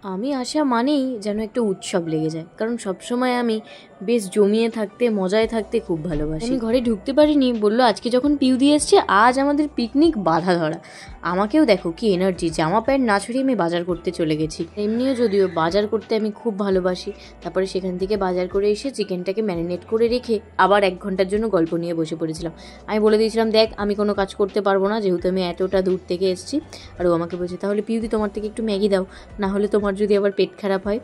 আমি আসা মানেই যেন একটা উৎসব লেগে যায়, কারণ সবসময় আমি বেশ জমিয়ে থাকতে, মজায় থাকতে খুব ভালোবাসি। আমি ঘরে ঢুকতে পারিনি, বললো আজকে যখন পিউদি এসছে আজ আমাদের পিকনিক বাধা ধরা। আমাকেও দেখো কি এনার্জি, জামা প্যান্ট না ছড়িয়ে আমি বাজার করতে চলে গেছি। এমনিও যদিও বাজার করতে আমি খুব ভালোবাসি। তারপরে সেখান থেকে বাজার করে এসে চিকেনটাকে ম্যারিনেট করে রেখে আবার 1 ঘন্টার জন্য গল্প নিয়ে বসে পড়েছিলাম। আমি বলে দিয়েছিলাম দেখ আমি কোনো কাজ করতে পারবো না, যেহেতু আমি এতটা দূর থেকে এসেছি। আর ও আমাকে বলছে তাহলে পিউদি তোমার থেকে একটু ম্যাগি দাও, না হলে তোমার যদি আবার পেট খারাপ হয়।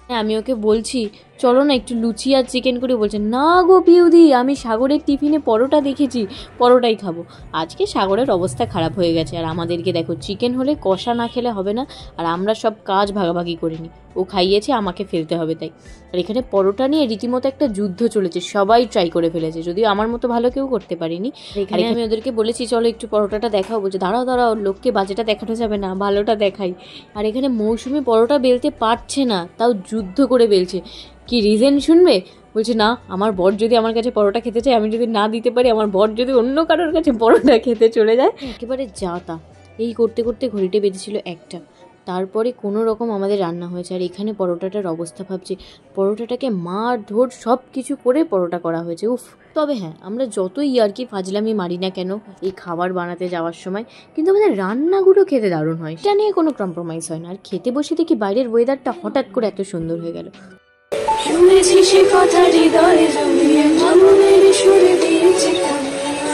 হ্যাঁ, আমি ওকে বলছি চলো না একটু লুচি আর চিকেন করে, বলছে না গো পিউদি আমি সাগরের টিফিনে পরোটা দেখেছি, পরোটাই খাবো। আজকে সাগরের অবস্থা খারাপ হয়ে গেছে, আর আমাদেরকে দেখো চিকেন হলে কষা না খেলে হবে না, আর আমরা সব কাজ ভাগাভাগি করে নিই। ও খাইয়েছে, আমাকে ফেলতে হবে তাই। আর এখানে পরোটা নিয়ে রীতিমতো একটা যুদ্ধ চলেছে, সবাই ট্রাই করে ফেলেছে, যদিও আমার মতো ভালো কেউ করতে পারিনি। এখানে আমি ওদেরকে বলেছি চলো একটু পরোটাটা দেখাও, বলছে দাঁড়াও দাঁড়াও লোককে বাজেটা দেখানো যাবে না, ভালোটা দেখাই। আর এখানে মৌসুমি পরোটা বেলতে পারছে না, তাও যুদ্ধ করে বেলছে। কি রিজন শুনবে? বলছে না আমার বর যদি আমার কাছে পরোটা খেতে চায়, আমি যদি না দিতে পারি, আমার বর যদি অন্য কারোর কাছে পরোটা খেতে চলে যায়, একেবারে যা তা। এই করতে করতে ঘড়িতে বেজেছিল 1টা। তারপরে কোনো রকম আমাদের রান্না হয়েছে। আর এখানে পরোটাটার অবস্থা ভাবছি, পরোটাটাকে মার ধর সব কিছু করে পরোটা করা হয়েছে। উফ। তবে হ্যাঁ, আমরা যতই আর কি ফাজলামি মারি না কেন এই খাবার বানাতে যাওয়ার সময়, কিন্তু আমাদের রান্নাগুলো খেতে দারুণ হয়, এটা নিয়ে কোনো কম্প্রোমাইজ হয় না। আর খেতে বসে দেখি বাইরের ওয়েদারটা হঠাৎ করে এত সুন্দর হয়ে গেল। শুনেছি সে কথা হৃদয়ে জমিয়ে মনের সুরে দিয়েছে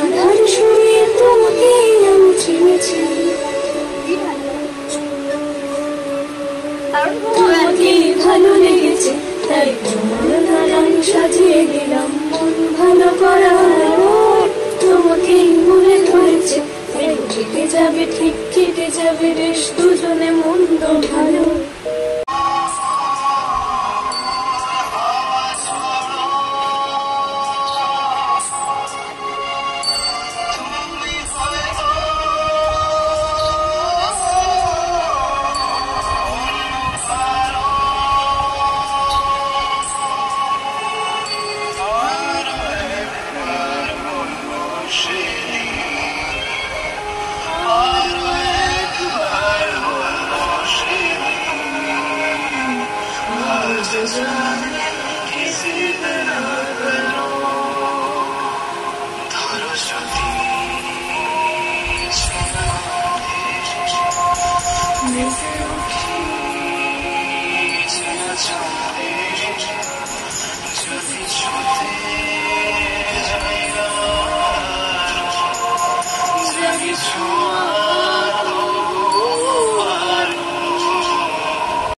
আধার শুনিয়ে তোমাকে আমি চিনেছি, তোমাকে ভালো লেগেছে তাই তোমার গান সাজিয়ে গেলাম মন ভালো করার, তোমাকে মনে ধরেছে কেটে যাবে, ঠিক কেটে যাবে বেশ দুজনে মন্দ ভালো।